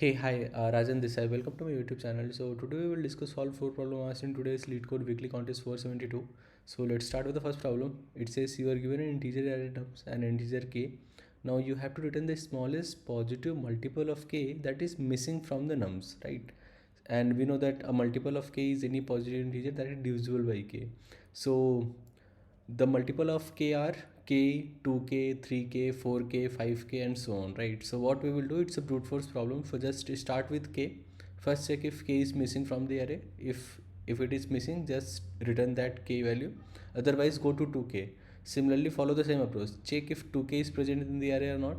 Hey, hi, Rajan this side. Welcome to my YouTube channel. So today we will discuss solve four problems asked in today's LeetCode Weekly Contest 472. So let's start with the first problem. It says you are given an integer array terms and integer k. Now you have to return the smallest positive multiple of k that is missing from the nums, right? And we know that a multiple of k is any positive integer that is divisible by k. So the multiple of k are k, 2k, 3k, 4k, 5k and so on, right? So what we will do, it's a brute force problem. For just start with k, first check if k is missing from the array. If it is missing, just return that k value, otherwise go to 2k. Similarly follow the same approach, check if 2k is present in the array or not.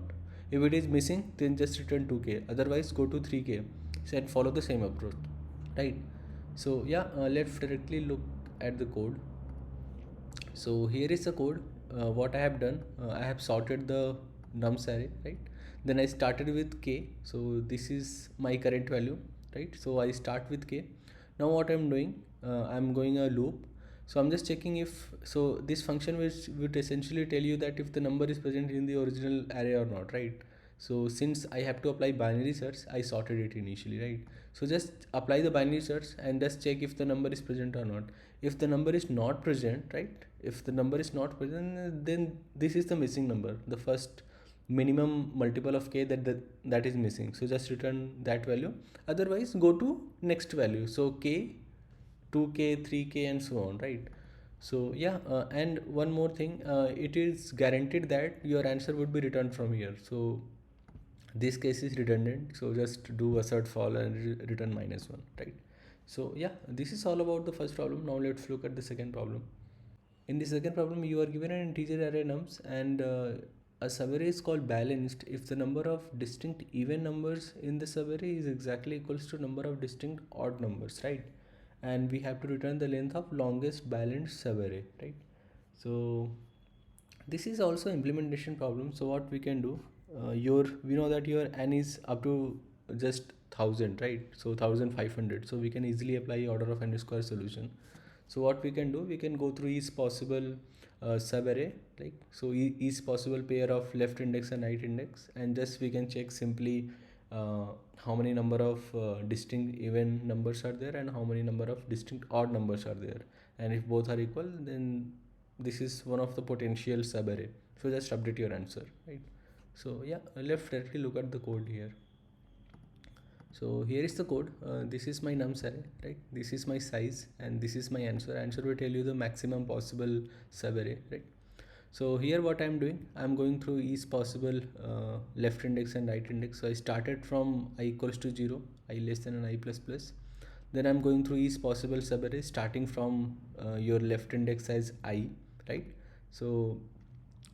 If it is missing, then just return 2k, otherwise go to 3k and follow the same approach, right? So yeah, let's directly look at the code. So here is the code. What I have done, I have sorted the nums array, right? Then I started with k. So this is my current value, right? So I start with k. Now what I'm doing, I'm going a loop. So I'm just checking if, so this function which would essentially tell you that if the number is present in the original array or not, right? So since I have to apply binary search, I sorted it initially, right? So just apply the binary search and just check if the number is present or not. If the number is not present, right? If the number is not present, then this is the missing number, the first minimum multiple of k that is missing. So just return that value. Otherwise, go to next value. So k, 2k, 3k, and so on, right? So yeah, and one more thing, it is guaranteed that your answer would be returned from here. So this case is redundant, so just do assert fall and return -1, right? So yeah, this is all about the first problem. Now let's look at the second problem. In the second problem, you are given an integer array nums and a subarray is called balanced if the number of distinct even numbers in the subarray is exactly equals to number of distinct odd numbers, right? And we have to return the length of longest balanced subarray, right? So this is also implementation problem. So what we can do, we know that your n is up to just 1000, right? So 1500, so we can easily apply order of n square solution. So what we can do, we can go through each possible subarray, like so each possible pair of left index and right index, and just we can check simply how many number of distinct even numbers are there and how many number of distinct odd numbers are there, and if both are equal, then this is one of the potential subarray. So just update your answer, right? So yeah, let's directly look at the code here. So here is the code. This is my nums array, right? This is my size and this is my answer. Answer will tell you the maximum possible subarray, right? So here what I'm doing, I'm going through each possible left index and right index. So I started from I equals to 0, I less than an I plus plus. Then I'm going through each possible subarray starting from your left index as I, right? So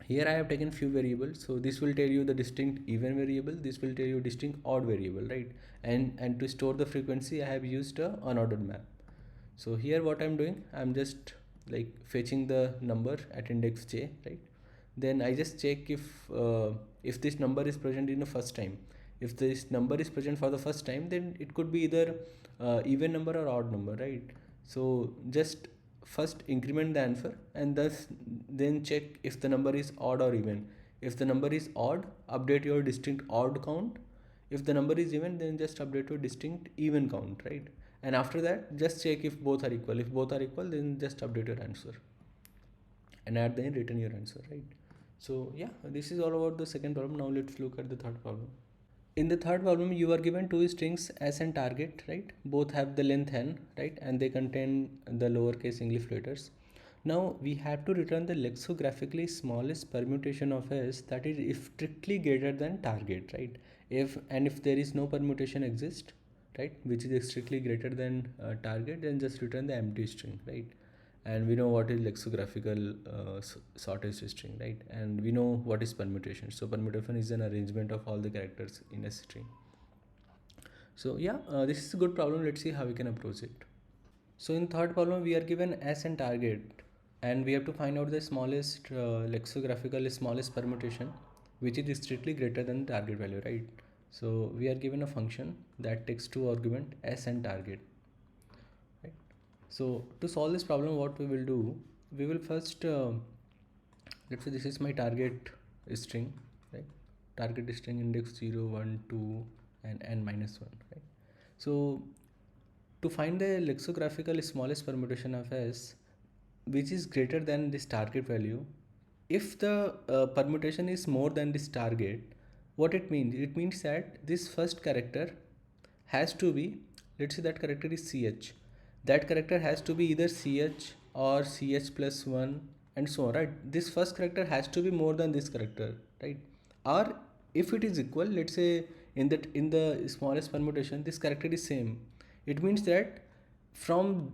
here I have taken few variables. So this will tell you the distinct even variable, this will tell you distinct odd variable, right? And to store the frequency, I have used a unordered map. So here what I'm doing, I'm just like fetching the number at index j, right? Then I just check if this number is present in the first time. If this number is present for the first time, then it could be either even number or odd number, right? So just first increment the answer and thus then check if the number is odd or even. If the number is odd, update your distinct odd count. If the number is even, then just update your distinct even count, right? And after that, just check if both are equal. If both are equal, then just update your answer and at the end return your answer, right? So yeah, this is all about the second problem. Now let's look at the third problem. In the third problem, you are given two strings s and target, right? Both have the length n, right? And they contain the lowercase English letters. Now we have to return the lexicographically smallest permutation of s that is strictly greater than target, right? If there is no permutation exist, right, which is strictly greater than target, then just return the empty string, right? And we know what is lexicographical shortest string, right? And we know what is permutation. So permutation is an arrangement of all the characters in a string. So yeah, this is a good problem. Let's see how we can approach it. So in third problem, we are given s and target, and we have to find out the smallest lexicographical smallest permutation, which is strictly greater than the target value, right? So we are given a function that takes two argument s and target, right? So to solve this problem, what we will do, we will first let's say this is my target string, right? Target string index 0, 1, 2, and n minus 1, right? So to find the lexicographical smallest permutation of s which is greater than this target value, if the permutation is more than this target, what it means? It means that this first character has to be, let's say that character is ch, that character has to be either ch or ch plus 1 and so on, right? This first character has to be more than this character, right? Or if it is equal, let's say in the smallest permutation this character is same, it means that from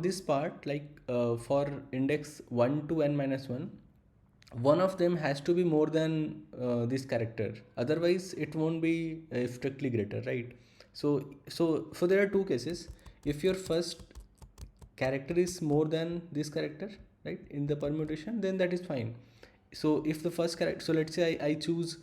this part, like for index 1 to n minus 1, one of them has to be more than this character, otherwise it won't be strictly greater, right? So there are two cases. If your first character is more than this character, right, in the permutation, then that is fine. So if the first character, so let's say I choose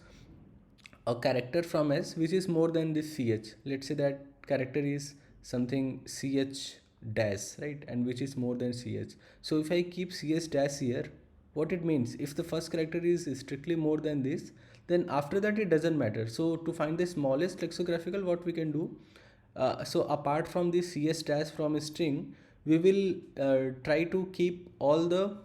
a character from s which is more than this ch, let's say that character is something ch dash, right, and which is more than ch. So if I keep ch dash here, what it means, if the first character is strictly more than this, then after that it doesn't matter. So to find the smallest lexicographical, what we can do, so apart from this cs dash from string, we will try to keep all the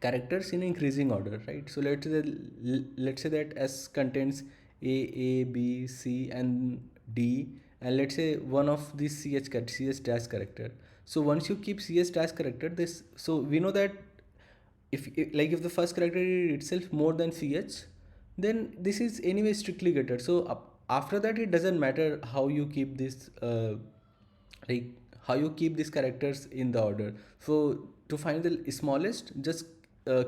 characters in increasing order, right? So let's say that s contains a b c and d, and let's say one of these cs dash character. So once you keep cs dash character, this, so we know that if the first character is itself more than ch, then this is anyway strictly greater. So after that it doesn't matter how you keep this like how you keep these characters in the order. So to find the smallest, just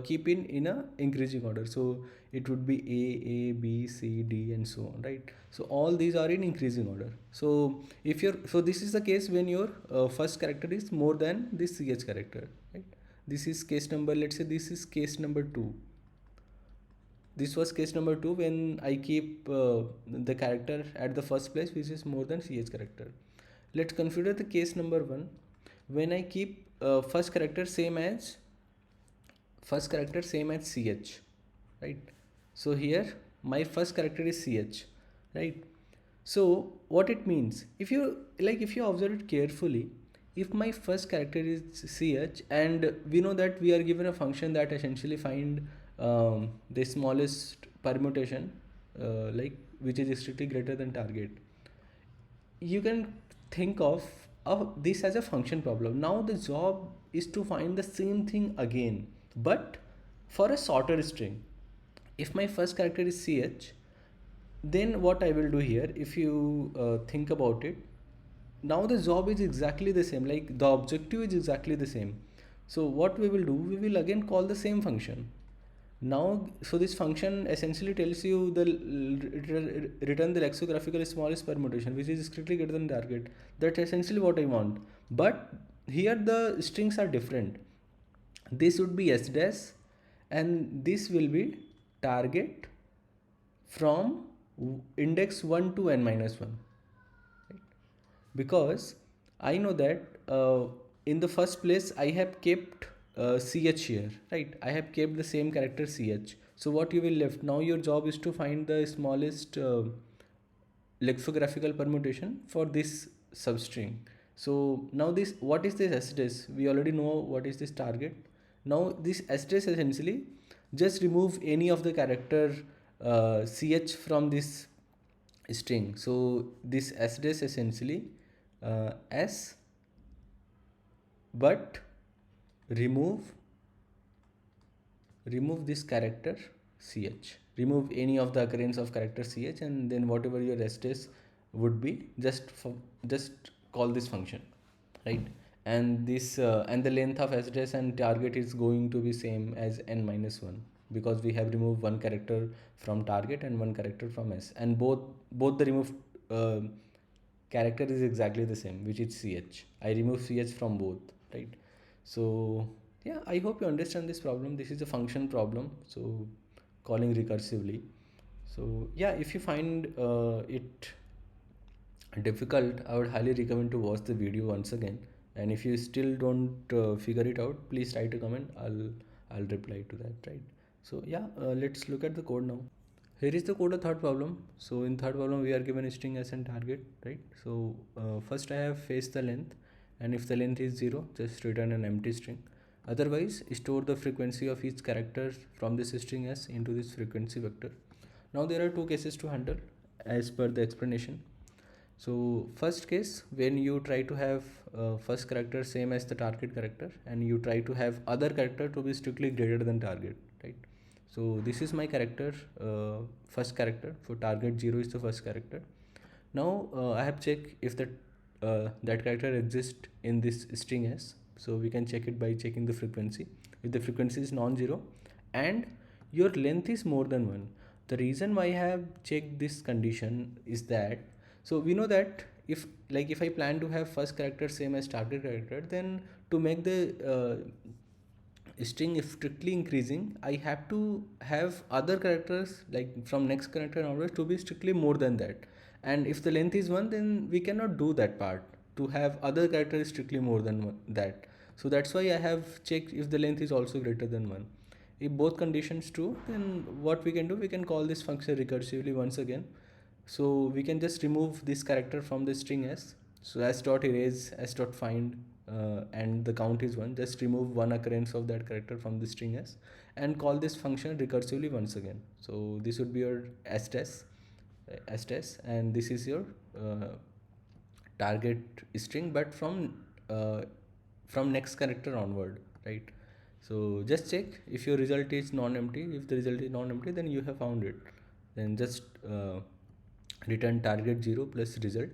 keep in a increasing order. So it would be a b c d and so on, right? So all these are in increasing order. So if you're, so this is the case when your first character is more than this ch character, right? This is case number, let's say this is case number 2. This was case number 2 when I keep the character at the first place which is more than ch character. Let's consider the case number 1 when I keep first character same as ch, right? So here my first character is ch, right? So what it means, if you observe it carefully, if my first character is ch, and we know that we are given a function that essentially find the smallest permutation, which is strictly greater than target, you can think of this as a function problem. Now the job is to find the same thing again, but for a shorter string. If my first character is ch, then what I will do here, if you think about it, now the job is exactly the same, like the objective is exactly the same. So what we will do, we will again call the same function. Now, so this function essentially tells you the return the lexicographical smallest permutation which is strictly greater than target. That's essentially what I want. But here the strings are different. This would be s dash and this will be target from index 1 to n minus 1, right? Because I know that in the first place I have kept ch here, right? I have kept the same character ch. So what you will left, now your job is to find the smallest lexicographical permutation for this substring. So now this, what is this s dash? We already know what is this target. Now this s dash essentially just remove any of the character ch from this string. So this s dash essentially s, but remove this character ch, remove any of the occurrence of character ch, and then whatever your s dash would be, just call this function, right? And this and the length of s dash and target is going to be same as n minus 1, because we have removed one character from target and one character from s, and both the removed character is exactly the same, which is ch. I remove ch from both, right? So yeah, I hope you understand this problem. This is a function problem, so calling recursively. So yeah, if you find it difficult, I would highly recommend to watch the video once again. And if you still don't figure it out, please write a comment. I'll reply to that, right? So yeah, let's look at the code now. Here is the code of third problem. So in third problem we are given a string as an target, right? So first I have face the length, and if the length is 0, just return an empty string. Otherwise store the frequency of each character from this string s into this frequency vector. Now there are two cases to handle as per the explanation. So first case, when you try to have first character same as the target character, and you try to have other character to be strictly greater than target, right? So this is my character, first character for target 0 is the first character. Now I have checked if that character exists in this string s. So we can check it by checking the frequency. If the frequency is non-zero and your length is more than 1, the reason why I have checked this condition is that, so we know that if I plan to have first character same as target character, then to make the string strictly increasing, I have to have other characters like from next character onwards to be strictly more than that. And if the length is 1, then we cannot do that part to have other characters strictly more than that. So that's why I have checked if the length is also greater than 1. If both conditions true, then what we can do, we can call this function recursively once again. So we can just remove this character from the string s. So s dot erase, s dot find, and the count is 1. Just remove one occurrence of that character from the string s and call this function recursively once again. So this would be your s test, and this is your target string, but from next character onward, right? So just check if your result is non-empty. If the result is non-empty, then you have found it. Then just return target 0 plus result.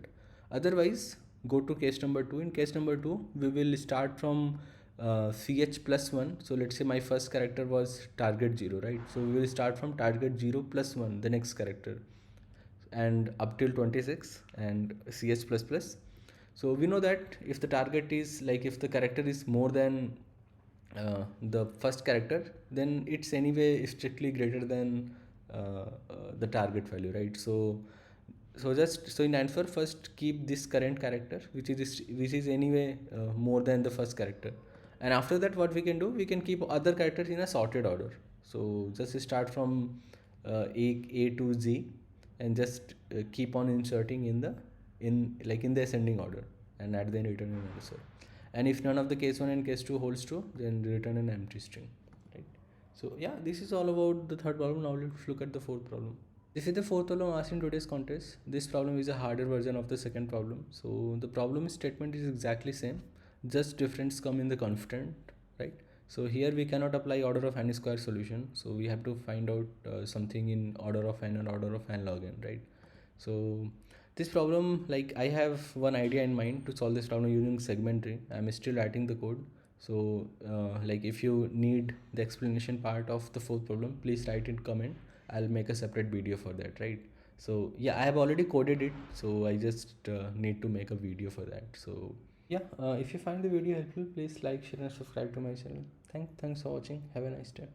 Otherwise, go to case number 2. In case number 2, we will start from ch plus 1. So let's say my first character was target 0, right? So we will start from target 0 plus 1, the next character, and up till 26 and ch plus plus. So we know that if the target is if the character is more than the first character, then it's anyway strictly greater than the target value, right? So in answer, first keep this current character which is anyway more than the first character, and after that what we can do, we can keep other characters in a sorted order. So just start from a to z, and just keep on inserting in the ascending order, and at the end return an answer. And if none of the case 1 and case 2 holds true, then return an empty string, right? So yeah, this is all about the third problem. Now let's look at the fourth problem. This is the fourth problem asked in today's contest. This problem is a harder version of the second problem. So the problem statement is exactly same, just difference come in the confident, right? So here we cannot apply order of n square solution. So we have to find out something in order of n or order of n log n, right? So this problem, I have one idea in mind to solve this problem using segment tree. I'm still writing the code. So if you need the explanation part of the fourth problem, please write in comment. I'll make a separate video for that, right? So yeah, I have already coded it, so I just need to make a video for that. So yeah, if you find the video helpful, please like, share and subscribe to my channel. Thanks for watching. Have a nice day.